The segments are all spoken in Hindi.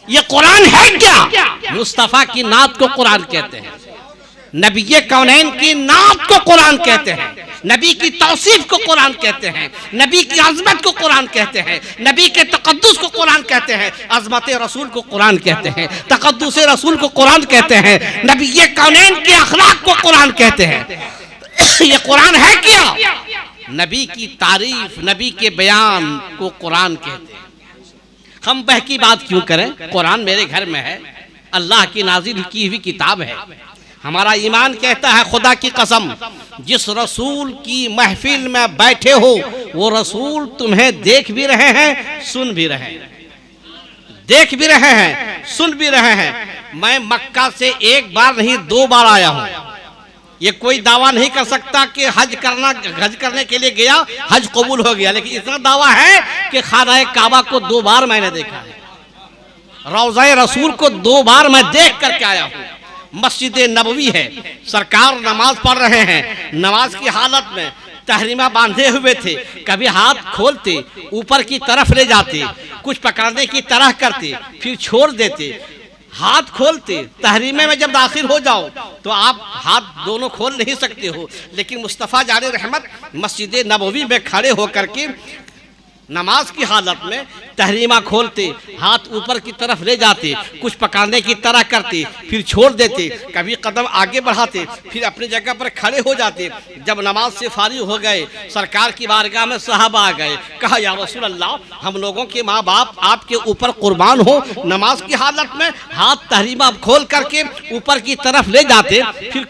ये कुरान है क्या? मुस्तफा की नात को कुरान कहते हैं, नबी कौनैन की नात को कुरान कहते हैं, नबी की तौसीफ को कुरान कहते हैं, नबी की अजमत को कुरान कहते हैं, नबी के तकद्दुस को कुरान कहते हैं, अजमत रसूल को कुरान कहते हैं, तकद्दुस रसूल को कुरान कहते हैं, नबी कौनैन के अखलाक को कुरान कहते हैं। ये कुरान है क्या? नबी की तारीफ, नबी के बयान को कुरान कहते हैं। हम बहकी बात क्यों करें? कुरान मेरे घर में है, अल्लाह की नाज़िल की हुई किताब है। हमारा ईमान कहता है खुदा की कसम, जिस रसूल की महफिल में बैठे हो वो रसूल तुम्हें देख भी रहे हैं, सुन भी रहे हैं, देख भी रहे हैं, सुन भी रहे हैं। मैं मक्का से एक बार नहीं 2 बार आया हूं। ये कोई दावा नहीं कर सकता कि हज करने के लिए गया, हज कबूल हो गया, लेकिन इतना दावा है कि खाना काबा को 2 बार मैंने देखा है, रौज़ा रसूल को 2 बार मैं देख करके आया हूँ। मस्जिद नबवी है, सरकार नमाज पढ़ रहे हैं, नमाज की हालत में तहरीमा बांधे हुए थे, कभी हाथ खोलते ऊपर की तरफ ले जाते, कुछ पकड़ने की तरह करते, फिर छोड़ देते, हाथ खोलते। तहरीमे में जब दाखिल हो जाओ तो आप हाथ दोनों खोल नहीं सकते हो, लेकिन मुस्तफ़ा जाने रहमत मस्जिद नबवी में खड़े होकर के नमाज की हालत में तहरीमा खोलते, हाथ ऊपर की तरफ ले जाते, कुछ पकड़ने की तरह करते, फिर छोड़ देते, कभी कदम आगे बढ़ाते, फिर अपनी जगह पर खड़े हो जाते। जब नमाज से फारिग हो गए, सरकार की बारगाह में सहाबा आ गए, कहा या रसूल अल्लाह, हम लोगों के माँ बाप आपके ऊपर कुर्बान हो। नमाज की हालत में हाथ तहरीमा खोल करके ऊपर की तरफ ले जाते, फिर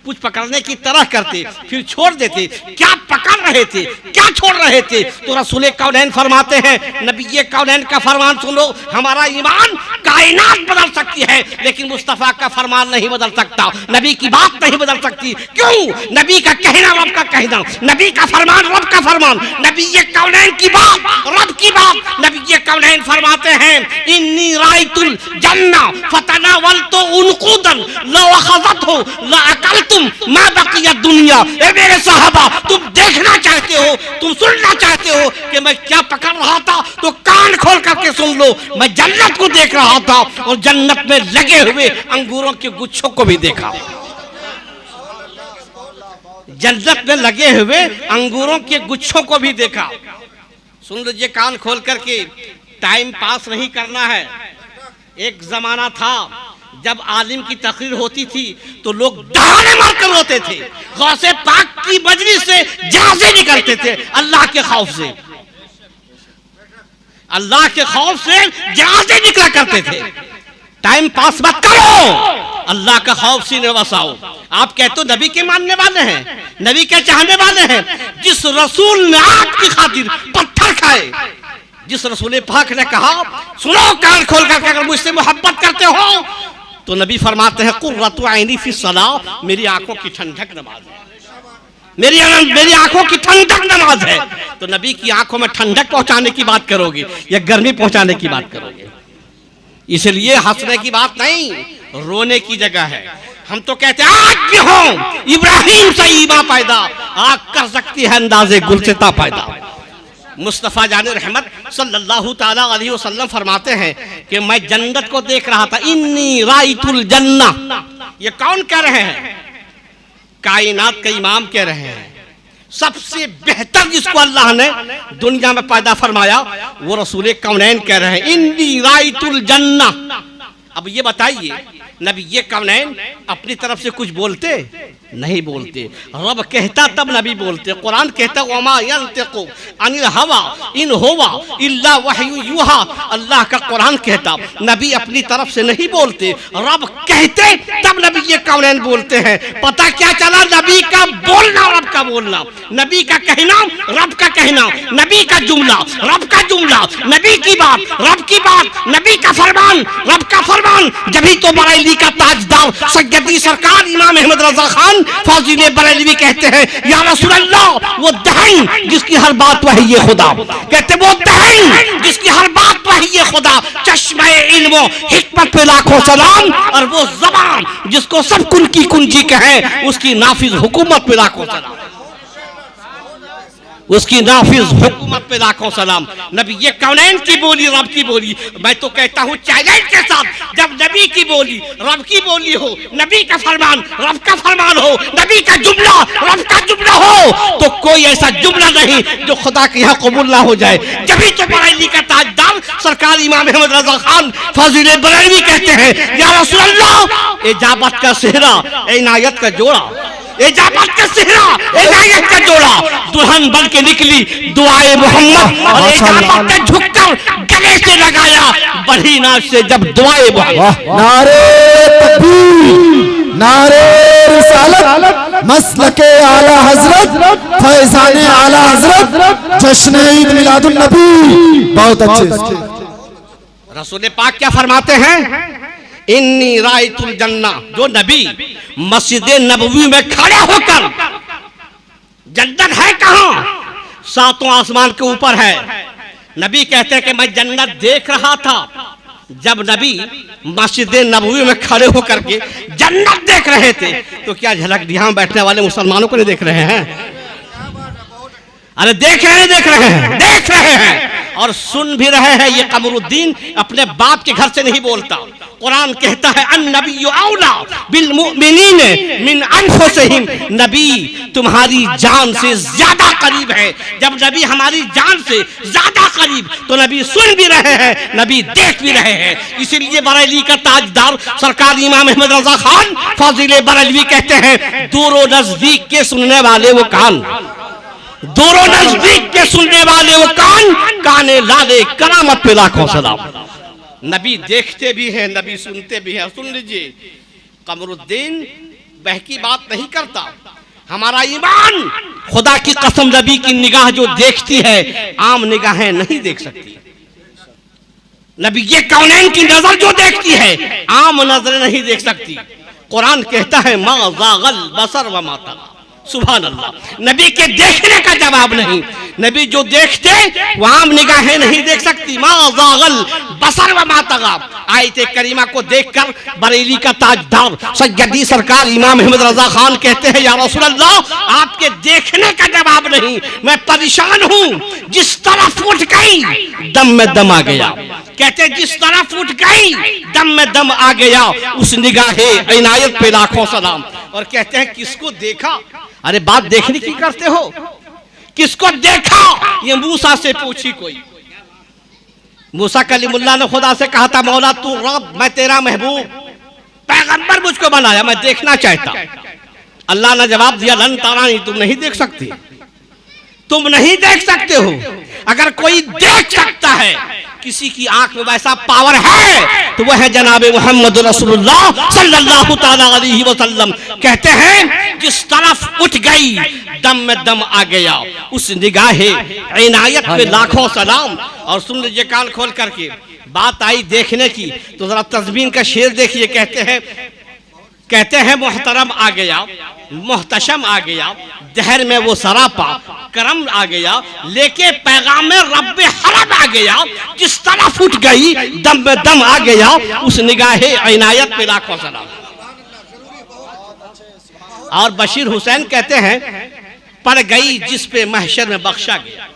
कुछ पकड़ने की तरह करते, फिर छोड़ देते। क्या पकड़ रहे थे, क्या छोड़ रहे थे? तो रसूल कौनैन फरमाते हैं, नबी कौनैन का फरमान सुनो, हमारा ईमान कायनात बदल सकती है लेकिन मुस्तफ़ा का फरमान नहीं बदल सकता, नबी की बात नहीं बदल सकती। क्यों? नबी का कहना रब का कहना, नबी का फरमान रब का फरमान, नबी कौनैन की बात रब की बात। नबी कौनैन फरमाते हैं, इन्नी रायतुल जन्ना फतनावलतु उनकुदन लौ अखज़तहु ला अकलतु मां बकिया दुनिया। ए मेरे सहाबा, तुम देखना चाहते हो, तुम सुनना चाहते हो कि मैं क्या पकड़ रहा था, तो कान खोल करके सुन लो। मैं जन्नत को देख रहा था और जन्नत में लगे हुए अंगूरों के गुच्छों को भी देखा, जन्नत में लगे हुए अंगूरों के गुच्छों को भी देखा। सुन लीजिए कान खोल करके, टाइम पास नहीं करना है। एक जमाना था जब आलिम की तकरीर होती थी तो लोग दहाड़े मारकर रोते थे, गौसे पाक की मजलिस से जनाजे निकलते थे, अल्लाह के खौफ से, अल्लाह के खौफ से जनाजे निकला करते थे। टाइम पास मत करो, अल्लाह का खौफ सीने बसाओ। आप कहते हो नबी के मानने वाले हैं, नबी के चाहने वाले हैं। जिस रसूल ने आपकी खातिर पत्थर खाए, जिस रसूल पाक ने कहा सुनो कान खोल कर, अगर मुझसे मोहब्बत करते हो तो नबी फरमाते हैं कुर्रतु ऐनी फी सलाह, मेरी आंखों की ठंडक नमाज है, मेरी आंखों की ठंडक नमाज है। तो नबी की आंखों में ठंडक पहुंचाने की बात करोगे या गर्मी पहुंचाने की बात करोगे? इसलिए हंसने की बात नहीं, रोने की जगह है। हम तो कहते हैं आग भी हो, इब्राहिम से ईबा पैदा, आग कर सकती है अंदाजे गुलसिता पैदा। मुस्तफ़ा जाने रहमत सल्लल्लाहु ताला अलैहि वसल्लम फरमाते हैं कि मैं जन्नत को देख रहा था, इन्नी रायतुल जन्ना। ये कौन कह रहे हैं? कायनात का इमाम कह रहे हैं। सबसे बेहतर जिसको अल्लाह ने दुनिया में पैदा फरमाया वो रसूल कौनैन कह रहे हैं, इन्नी रायतुल जन्ना। अब ये बताइए, नबी कौनैन अपनी तरफ से कुछ बोलते नहीं बोलते, रब कहता तब नबी बोलते। कुरान कहता वमा यंतिकु अनिल हवा इन हुवा इल्ला वहयु युहा, अल्लाह का कुरान कहता, नबी अपनी तरफ से नहीं बोलते, रब कहते तब नबी कौनैन बोलते हैं। पता क्या चला? नबी का बोलना रब का बोलना, नबी का कहना रब का कहना, नबी का जुमला रब का जुमला, नबी की बात रब की बात, नबी का फरमान रब का फरमान। जभी तो बरेली का ताजदार सैयदी सरकार इमाम अहमद रजा खान फौजीले बरेलवी कहते हैं, या रसूल अल्लाह, वो दहन जिसकी हर बात वही ये खुदा, कहते वो दहन जिसकी हर बात वही ये खुदा, चश्मे इल्म हिकमत पे लाखों सलाम, और वो ज़बान जिसको सब कुन की कुंजी कहे, उसकी नाफिज हुकूमत पे लाखों सलाम। उसकी नाफिज हुकूमत पे लाखों सलाम। नबी ये कौनैन की बोली, रब की बोली। मैं तो कहता हूँ चैलेंज के साथ, जब नबी की बोली रब की बोली हो, नबी का फरमान रब का फरमान हो, नबी का जुमला रब का जुमला हो, तो कोई ऐसा जुमला नहीं जो खुदा के यहाँ कबूल ना हो जाए। जभी तो बरेली का ताजदार सरकार इमाम अहमद रजा खान फाजिल बरेलवी कहते हैं, या रसूल अल्लाह, इजाबत का सेहरा इनायत का जोड़ा, इजाबत का सेहरा इनायत का जोड़ा, दुल्हन बन के निकली दुआए मोहम्मद, और इजाबत ने झुककर गले से लगाया बढ़ी नाच से जब दुआए मोहम्मद। नारे तकबीर, नारे रिसालत, मसलके आला हजरत, फैजाने आला हजरत, जश्न ईद मिलादुन नबी। बहुत अच्छे। रसूल पाक क्या फरमाते हैं? इन्नी रायतुल जन्ना, जो नबी मस्जिद नबवी में खड़े होकर, जन्नत है कहां? सातों आसमान के ऊपर है। नबी कहते हैं कि मैं जन्नत देख रहा था। जब नबी मस्जिद नबवी में खड़े होकर के जन्नत देख रहे थे, तो क्या झलक यहाँ बैठने वाले मुसलमानों को नहीं देख रहे हैं? अरे देख रहे हैं और सुन भी रहे हैं। ये कमरुद्दीन अपने बाप के घर से नहीं बोलता। कुरान कहता है अन्नबिय्यु औला बिल मुमिनीन मिन अनफुसिहिम, नबी तुम्हारी जान से ज्यादा करीब है। जब नबी हमारी जान से ज्यादा करीब, तो नबी सुन भी रहे हैं, नबी देख भी रहे हैं। इसीलिए बरेली का ताजदार सरकार इमाम अहमद रजा खान फाजिल बरेलवी कहते हैं, दूर नजदीक के सुनने वाले वो कान, दूरों नजदीक के सुनने वाले वो कान, काने लाले करामत पे लाखों सलाम। नबी देखते भी हैं, नबी सुनते भी हैं। सुन लीजिए, कमरुद्दीन बहकी बात नहीं करता। हमारा ईमान, खुदा की कसम, नबी की निगाह जो देखती है, आम निगाहें नहीं देख सकती। नबी ये कौनैन की नजर जो देखती है, आम नजर नहीं देख सकती। कुरान कहता है मा ज़ागल बसर व मा तग़ा। सुभान अल्लाह। नबी के देखने का जवाब नहीं। नबी जो देखते वो आम निगाहें नहीं देख सकती। मा ज़ागल बसर व मा तग़ा। आयत करीमा को देखकर बरेली का ताजदार सैयदी सरकार इमाम अहमद रजा खान कहते हैं, या रसूल अल्लाह, आपके देखने का जवाब नहीं, मैं परेशान हूँ। जिस तरफ उठ गई दम में दम आ गया। कहते जिस तरफ उठ गई दम में दम आ गया, उस निगाहे इनायत पे लाखों सलाम। और कहते हैं किसको देखा? अरे बात देखने की करते हो, किसको देखा? ये मूसा से पूछी कोई। मूसा कलीमुल्लाह ने खुदा से कहा था, मौला तू रब, मैं तेरा महबूब, पैगंबर मुझको बनाया, मैं देखना चाहता। अल्लाह ने जवाब दिया, लन तरानी, तुम नहीं देख सकती, तुम नहीं देख सकते हो। अगर कोई देख सकता है, किसी की आंख में वैसा पावर है, तो वह है जनाब मोहम्मद रसूलुल्लाह सल्लल्लाहु तआला अलैहि वसल्लम। कहते हैं जिस तरफ उठ गई दम में दम आ गया, उस निगाहे इनायत पे लाखों सलाम। और सुन लीजिए कान खोल करके, बात आई देखने की, तो जरा तज़मीन का शेर देखिए। कहते हैं मोहतरम आ गया, मोहतशम आ गया, दहर में वो सरापा करम आ गया, लेके पैगाम में रब्बे हरम आ गया। जिस तरफ उठ गई दम में दम आ गया, उस निगाहे इनायत पे लाखों सलाम। और बशीर हुसैन कहते हैं, पड़ गई जिस पे महशर में बख्शा गया,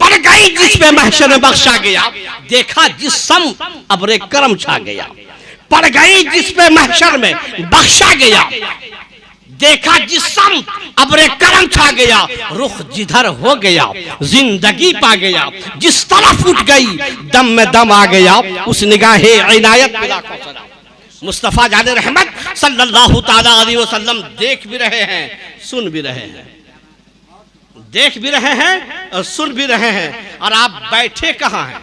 पड़ गई जिस पे महशर में बख्शा गया, देखा जिस सम अब्रे करम छा गया। पड़ गई जिस पे महशर में बख्शा गया, देखा जिस सम अब्रे करम छा गया, रुख जिधर हो गया जिंदगी पा गया। जिस तरफ उठ गई दम में दम आ गया, उस निगाहे इनायत पे लाखों सलाम। मुस्तफा जाने रहमत सल्लल्लाहु ताला अलैहि वसल्लम देख भी रहे हैं, सुन भी रहे हैं, देख भी रहे हैं और सुन भी रहे हैं। और आप बैठे कहाँ हैं?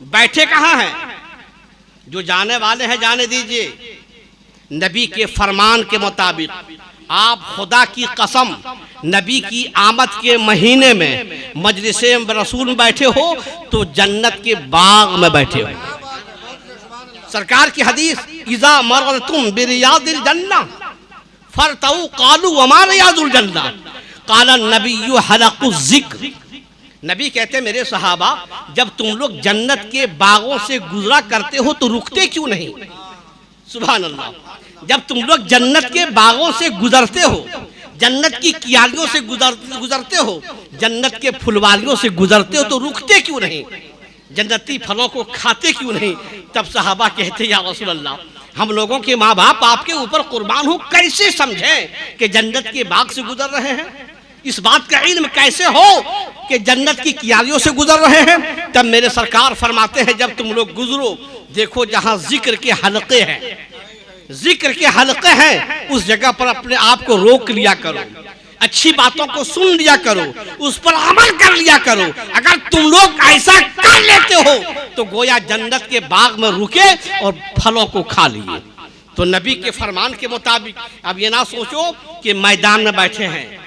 बैठे कहाँ हैं? जो जाने वाले हैं जाने दीजिए। नबी के फरमान के मुताबिक आप खुदा की कसम नबी की आमद के महीने में मजलिसे रसूल में बैठे हो तो जन्नत के बाग में बैठे हो। सरकार की हदीस, इज़ा मरतुम बिरियादिल जन्नह फरतऊ कालू वमा रियादुल जन्नह काला नबिय्यु हलक़ु ज़िक्र। नबी कहते मेरे सहाबा, जब तुम लोग जन्नत के बागों से गुजरा करते हो तो रुकते क्यों नहीं? सुभान अल्लाह। जब तुम लोग जन्नत के बागों से गुजरते हो, जन्नत की कियारियों से गुजरते हो, जन्नत के फुलवारियों से गुजरते हो तो रुकते क्यों नहीं? जन्नती फलों को खाते क्यों नहीं? तब सहाबा कहते या रसूल अल्लाह, हम लोगों के माँ बाप आपके ऊपर कुर्बान हो, कैसे समझें कि जन्नत के बाग से गुजर रहे हैं? इस बात का इल्म कैसे हो कि जन्नत की कियारियों से गुजर रहे हैं? तब मेरे सरकार फरमाते हैं, जब तुम लोग गुजरो, देखो जहां जिक्र के हलके हैं, जिक्र के हलके हैं, उस जगह पर अपने आप को रोक लिया करो, अच्छी बातों को सुन लिया करो, उस पर अमल कर लिया करो। अगर तुम लोग ऐसा कर लेते हो तो गोया जन्नत के बाग में रुके और फलों को खा लिए। तो नबी के फरमान के मुताबिक, अब ये ना सोचो कि मैदान में बैठे हैं,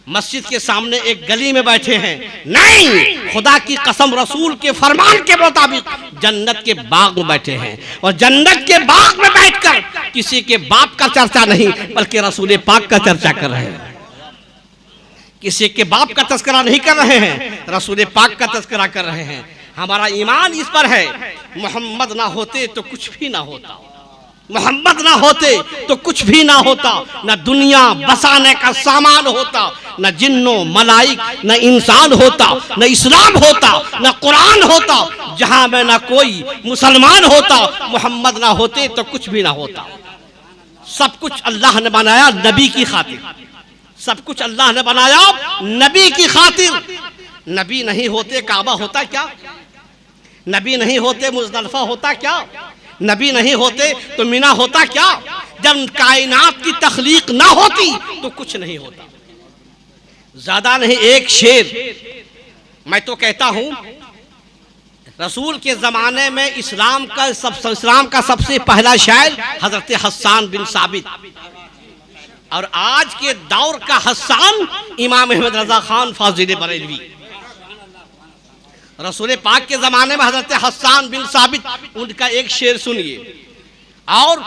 मस्जिद के सामने एक गली में बैठे हैं, नहीं, खुदा की कसम रसूल के फरमान के मुताबिक जन्नत के बाग में बैठे हैं। और जन्नत के बाग में बैठकर किसी के बाप का चर्चा नहीं, बल्कि रसूल पाक का चर्चा कर रहे हैं। किसी के बाप का तस्करा नहीं कर रहे हैं, रसूल पाक का तस्करा कर रहे हैं। हमारा ईमान इस पर है, मोहम्मद ना होते तो कुछ भी ना होता, मोहम्मद ना होते तो कुछ भी ना होता, न दुनिया बसाने का सामान होता, न जिन्नो मलाइक, न इंसान होता, न इस्लाम होता, न कुरान होता, जहां में न कोई मुसलमान होता। मोहम्मद ना होते तो कुछ भी ना होता। सब कुछ अल्लाह ने बनाया नबी की खातिर, सब कुछ अल्लाह ने बनाया नबी की खातिर। नबी नहीं होते काबा होता क्या? नबी नहीं होते मुज़दलिफा होता क्या? नबी नहीं होते तो मिना होता क्या? जब कायनात की तख्लीक ना होती तो कुछ नहीं होता। ज्यादा नहीं, एक शेर मैं तो कहता हूं, रसूल के जमाने में इस्लाम का सबसे पहला शायर हजरत हस्सान बिन साबित, और आज के दौर का हस्सान इमाम अहमद रजा खान फाजिल बरेलवी। रसूल पाक के जमाने में हजरत हस्सान बिन साबित, उनका एक शेर सुनिए, और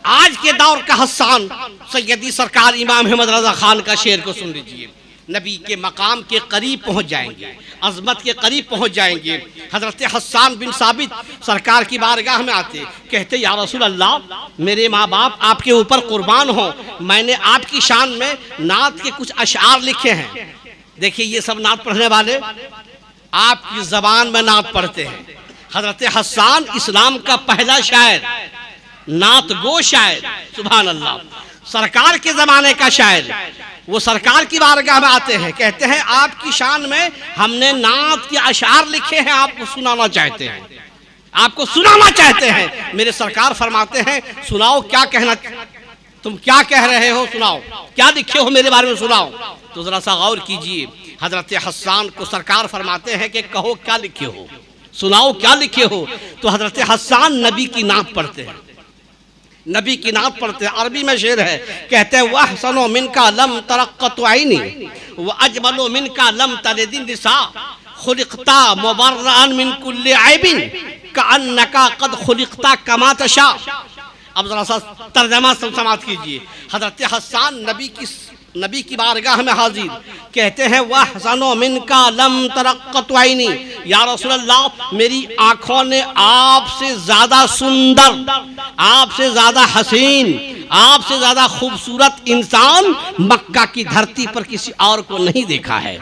आज के दौर का हस्सान सैयदी सरकार इमाम अहमद रजा खान का शेर को सुन लीजिए। नबी के मकाम के करीब पहुंच जाएंगे, अजमत के करीब पहुंच जाएंगे। हजरत हस्सान बिन साबित सरकार की बारगाह में आते, कहते या रसूल अल्लाह, मेरे माँ बाप आपके ऊपर कुर्बान हो, मैंने आपकी शान में नात के कुछ अशआर लिखे हैं। देखिए ये सब नात पढ़ने वाले आपकी जबान में नात पढ़ते हैं। हजरत हस्सान इस्लाम का पहला शायर, नात गो शायर, सुभान अल्लाह, सरकार के जमाने का शायर। वो सरकार की बारगाह में आते हैं, कहते हैं आपकी शान में हमने नात के अशआर लिखे हैं, आपको सुनाना चाहते हैं, आपको सुनाना चाहते हैं। मेरे सरकार फरमाते हैं, सुनाओ क्या कहना, तुम क्या कह रहे हो, सुनाओ क्या लिखे हो मेरे बारे में, सुनाओ। तो जरा सा गौर कीजिए, हजरत हस्सान को सरकार फरमाते हैं कि कहो क्या लिखे हो, सुनाओ क्या लिखे हो। तो हजरत हस्सान नबी की नात पढ़ते हैं, नबी की नात पढ़ते हैं। अरबी में शेर है, कहते हैं वह सनो मिनका लम तरक्कत आईनी व अजमलो मिनका लम तलिदिन निसा खुलिकता मुबर्रअन मिन कुल्लि ऐबिन कअन्नका कद खुलिकता कमा तशा। अब जरा सा तर्जमा समाप्त कीजिए। हजरत हस्सान नबी की बारगाह में हाजिर, कहते हैं वह हसनो मिनका लम तरक्कत आईनी, या रसूल अल्लाह, मेरी आंखों ने आपसे ज्यादा सुंदर, आपसे ज्यादा हसीन, आपसे ज्यादा खूबसूरत इंसान मक्का की धरती पर किसी और को नहीं देखा है,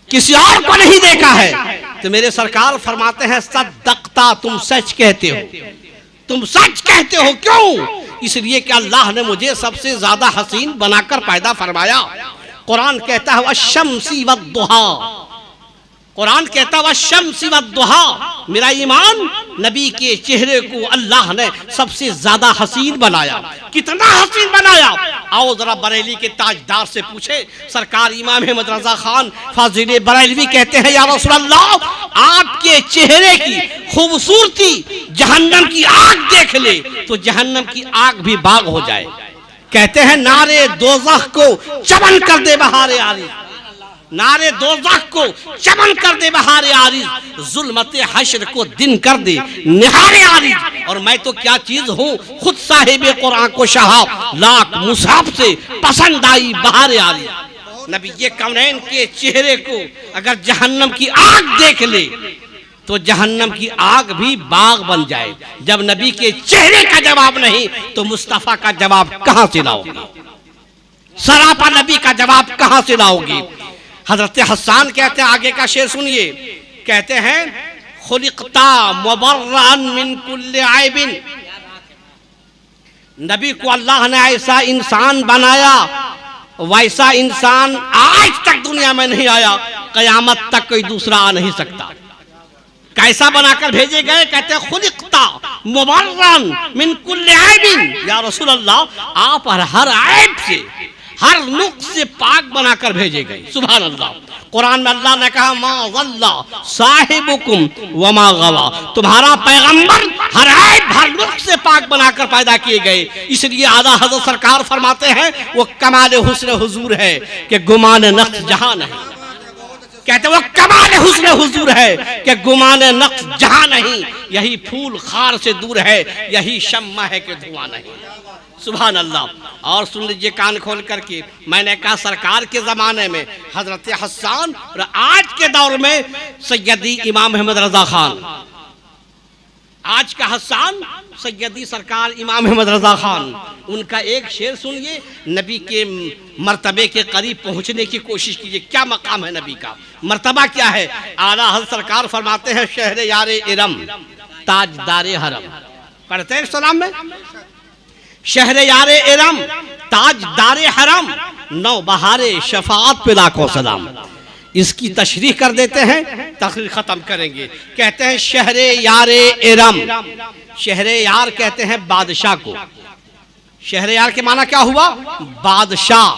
किसी और को नहीं देखा है। तो मेरे सरकार फरमाते हैं, सद्दक़ता, तुम सच कहते हो, तुम सच कहते हो। क्यों? इसलिए कि अल्लाह ने मुझे सबसे ज्यादा हसीन बनाकर पैदा फरमाया। कुरान कहता है वश्शम्सी वद्दुहा, कुरान कहता है वश्शम्सी वद्दुहा। मेरा ईमान, नबी के चेहरे को अल्लाह ने सबसे ज्यादा हसीन बनाया। कितना हसीन बनाया? आओ जरा बरेली के ताजदार से पूछे। सरकार इमाम अहमद रजा खान फाजिल बरेलवी कहते हैं, या रसूल अल्लाह, आपके चेहरे की खूबसूरती जहन्नम की आग देख ले तो जहन्नम की आग भी बाग हो जाए। कहते हैं नारे दोज़ख को चमन कर दे बहारे आरी, नारे दोज़ख को चमन कर दे बहारे आरी, जुल्मते हश्र को दिन कर दे निहारे आरी। और मैं तो क्या चीज हूँ, खुद साहिबे कुरान को शहाब लाख मुसाफ से पसंद आई बहारे आरी। नबी ये कौनैन के चेहरे को अगर जहन्नम की आग देख ले तो जहन्नम की आग भी बाग बन जाए। जब नबी के चेहरे का जवाब नहीं तो मुस्तफा का जवाब कहां से लाओगे? सरापा नबी का जवाब कहां से लाओगी? हजरत हसन कहते हैं, आगे का शेर सुनिए, कहते हैं खुलिक़ता मुबर्रअन मिन कुल्लि ऐबिन, नबी को अल्लाह ने ऐसा इंसान बनाया, वैसा इंसान आज तक दुनिया में नहीं आया, कयामत तक कोई दूसरा आ नहीं सकता। कैसा बनाकर भेजे गए? कहते हैं खुलिक़ता मुबर्रअन मिन कुल्लि ऐबिन, या रसूल अल्लाह, आप हर ऐब से, हर नुक्स से पाक बनाकर भेजे गए। सुभान अल्लाह। कुरान में अल्लाह ने कहा मा ज़ल्ला साहिबुकुम व मा गवा, तुम्हारा पैगंबर हर ऐब हर नुक्स से पाक बनाकर पैदा किए गए। इसलिए आला हज़रत सरकार फरमाते हैं वो कमाल हुस्न हुजूर है कि गुमान नक्श जहां नहीं। कहते वो कमाल हुस्न हुजूर है कि गुमान नक्श जहां नहीं, यही फूल खार से दूर है, यही शम्मा है कि धुआं नहीं। सुभान अल्लाह। और सुन लीजिए कान खोल करके, मैंने कहा सरकार के ज़माने में हज़रत हसन और आज के दौर में सैयदी इमाम अहमद रज़ा खान, आज का हसन सैयदी सरकार इमाम अहमद रज़ा खान, उनका एक शेर सुनिए, नबी के मर्तबे के करीब पहुंचने की कोशिश कीजिए। क्या मकाम है नबी का, मर्तबा क्या है? आला हज़रत सरकार फरमाते हैं शहर यारे इरम ताजदारे हरम, पढ़ते हैं सलाम में, शहर यारे इरम ताजदारे हरम, नौ बहारे शफाअत पे लाखों सलाम। इसकी तशरीह कर देते हैं, तकरीर खत्म करेंगे। कहते हैं शहरे यारे इरम, शहरे यार कहते हैं बादशाह को, शहरे यार के माना क्या हुआ? बादशाह।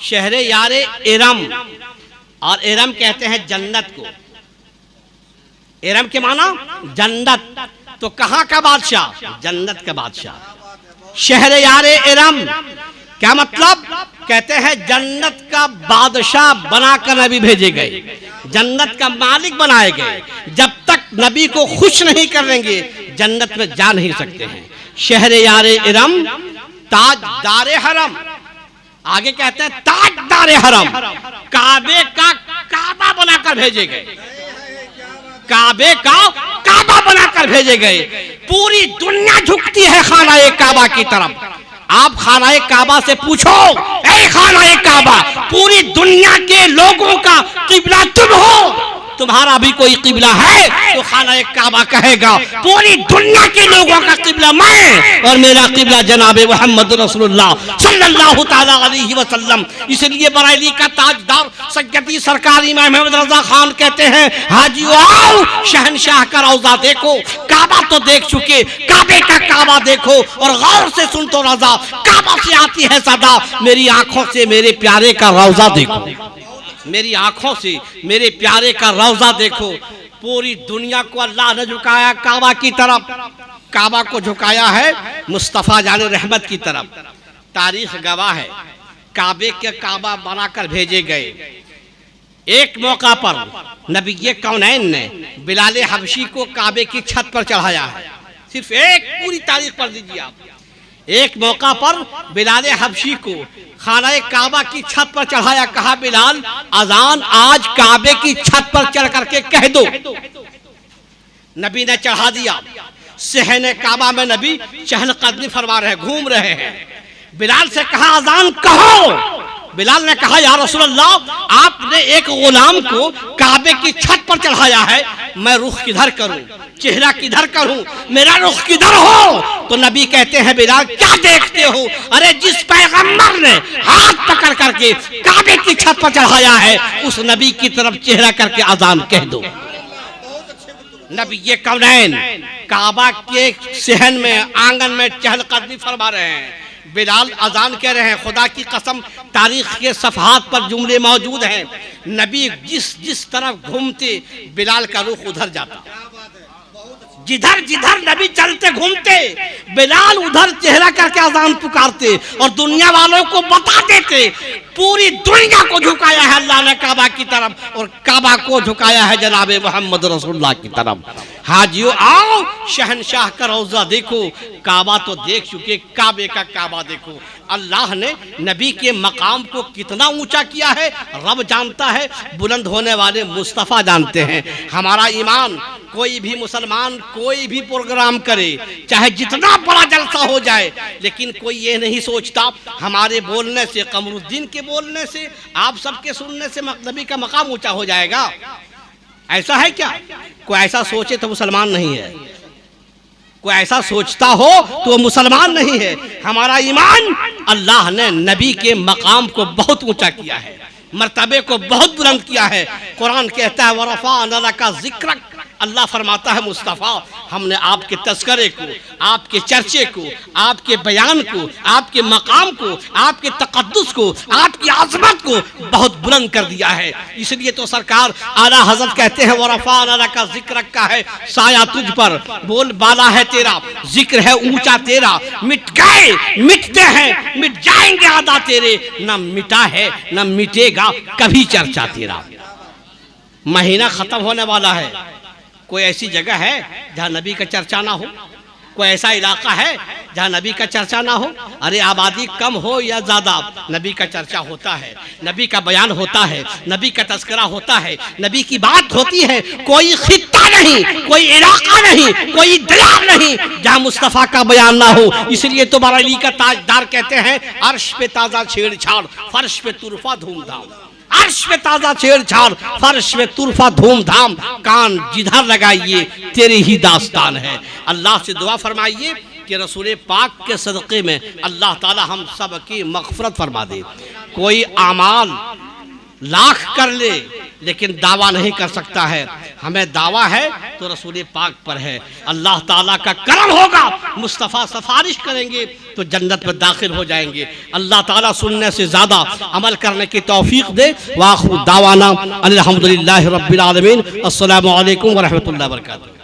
शहरे यारे इरम, और इरम कहते हैं जन्नत को, इरम के माना जन्नत, तो कहां का बादशाह? जन्नत का बादशाह। शहर यारे इरम क्या मतलब? कहते हैं जन्नत का बादशाह बनाकर नबी भेजे गए, जन्नत का मालिक बनाए गए। जब तक नबी को खुश नहीं करेंगे जन्नत में जा नहीं सकते हैं। शहर यारे इरम ताजदारे हरम, आगे कहते हैं ताजदारे हरम, काबे का काबा बनाकर भेजे गए, काबे का काबा बनाकर भेजे गए। पूरी दुनिया झुकती है खाना काबा की तरफ। आप खाना काबा से पूछो, ऐ खाना काबा, पूरी दुनिया के लोगों का किबला तुम हो, तुम्हारा भी कोई किबला है तो खाना काबा कहेगा। पूरी दुनिया के लोगों का किबला मैं, और मेरा किबला जनाबे मुहम्मद रसूलुल्लाह सल्लल्लाहु तआला अलैहि वसल्लम। इसलिए बरेली का ताजदार सैयदी सरकार इमाम अहमद रज़ा खान कहते हैं, हाजियो आओ शहनशाह का रौजा देखो, काबा तो देख चुके, काबे का काबा देखो और गौर से सुन तो रज़ा, काबा से आती है सदा, मेरी आंखों से मेरे प्यारे का रौजा देखो, मेरी आंखों से मेरे प्यारे का रौजा देखो। पूरी दुनिया को अल्लाह ने झुकाया काबा की तरफ, काबा को झुकाया है मुस्तफ़ा जाने रहमत की तरफ। तारीख गवाह है, काबे के काबा बनाकर भेजे गए। एक मौका पर नबी कौनैन ने बिलाल हबशी को काबे की छत पर चढ़ाया है। सिर्फ एक पूरी तारीख पढ़ दीजिए आप। एक मौका पर बिलाल हबशी को खाना काबा की छत पर चढ़ाया, कहा बिलाल अजान आज काबे की छत पर चढ़ करके कह दो। नबी ने चढ़ा दिया। सहने काबा में नबी चहलकदमी फरमा रहे, घूम रहे हैं। बिलाल से कहा अजान कहो। बिलाल ने कहा या रसूल अल्लाह, आपने एक गुलाम को काबे की छत पर चढ़ाया है, मैं रुख किधर करूं, चेहरा किधर करूं, मेरा रुख किधर हो? तो नबी कहते हैं बिलाल क्या देखते हो? अरे जिस पैगंबर ने हाथ पकड़ करके काबे की छत पर चढ़ाया है उस नबी की तरफ चेहरा करके अजान कह दो। नबी कौनैन काबा के सहन में आंगन में चहलकदमी फरमा रहे हैं, बिलाल अजान कह रहे हैं। खुदा की कसम तारीख के सफहात पर जुमले मौजूद हैं, नबी जिस तरफ घूमते बिलाल का रुख उधर जाता, जिधर जिधर नबी चलते घूमते बिलाल उधर चेहरा करके अजान पुकारते और दुनिया वालों को बता देते पूरी दुनिया को झुकाया है अल्लाह ने काबा की तरफ और काबा को झुकाया है जनाबे मोहम्मद रसूलुल्लाह की तरफ। हाजियो आओ, शहनशाह का रोजा देखो। काबा तो देख चुके, काबे का काबा देखो। अल्लाह ने नबी के मकाम को कितना ऊंचा किया है रब जानता है, बुलंद होने वाले मुस्तफ़ा जानते हैं। हमारा ईमान, कोई भी मुसलमान कोई भी प्रोग्राम करे, चाहे जितना बड़ा जलसा हो जाए, लेकिन कोई ये नहीं सोचता हमारे बोलने से, कमरुद्दीन के बोलने से, आप सबके सुनने से नबी का मकाम ऊंचा हो जाएगा। ऐसा है क्या? कोई ऐसा सोचे तो मुसलमान नहीं है। कोई ऐसा सोचता हो तो वो मुसलमान नहीं है। हमारा ईमान, अल्लाह ने नबी के मकाम को बहुत ऊंचा किया है, मर्तबे को बहुत बुलंद किया है। कुरान कहता है वरफ़अना लका ज़िक्रक, अल्लाह फरमाता है मुस्तफ़ा, हमने आपके तस्करे को, आपके चर्चे को, आपके बयान को, आपके मकाम को, आपके तक़द्दुस को, आपकी आज़मत को बहुत बुलंद कर दिया है। इसलिए तो सरकार आला हज़रत कहते हैं वरफ़अना लका ज़िक्रक का है साया तुझ पर, बोल बाला है तेरा, जिक्र है ऊंचा तेरा। मिट गए, मिटते हैं, मिट जाएंगे आदा तेरे, न मिटा है न मिटेगा कभी चर्चा तेरा। महीना खत्म होने वाला है, कोई ऐसी जगह है जहाँ नबी का चर्चा ना हो? कोई ऐसा इलाका है जहाँ नबी का चर्चा ना हो? अरे आबादी कम हो या ज्यादा, नबी का चर्चा होता है, नबी का बयान होता है, नबी का तस्करा होता है, नबी की बात होती है। कोई खित्ता नहीं, कोई इलाका नहीं, कोई दरिया नहीं जहाँ मुस्तफ़ा का बयान ना हो। इसलिए तो बरेली का ताजदार कहते हैं अर्श पे ताज़ा छेड़छाड़, फर्श पे तुरफा धूमधाम। अर्श पे ताज़ा छेड़छाड़, फर्श पे तुरफा धूमधाम, कान जिधर लगाइए तेरी ही दास्तान है। अल्लाह से दुआ फरमाइए कि रसूल पाक के सदक़े में अल्लाह ताला हम सब की मग़फ़िरत फरमा दे। कोई आमाल लाख कर ले लेकिन दावा नहीं कर सकता है। हमें दावा है तो रसूल पाक पर है। अल्लाह ताला का करम होगा, मुस्तफ़ा सिफारिश करेंगे तो जन्नत में दाखिल हो जाएंगे। अल्लाह ताला सुनने से ज़्यादा अमल करने की तौफीक दे। वाखिर दावाना अल्हम्दुलिल्लाहि रब्बिल आलमीन। अस्सलामु अलैकुम व रहमतुल्लाहि व बरकातुहू।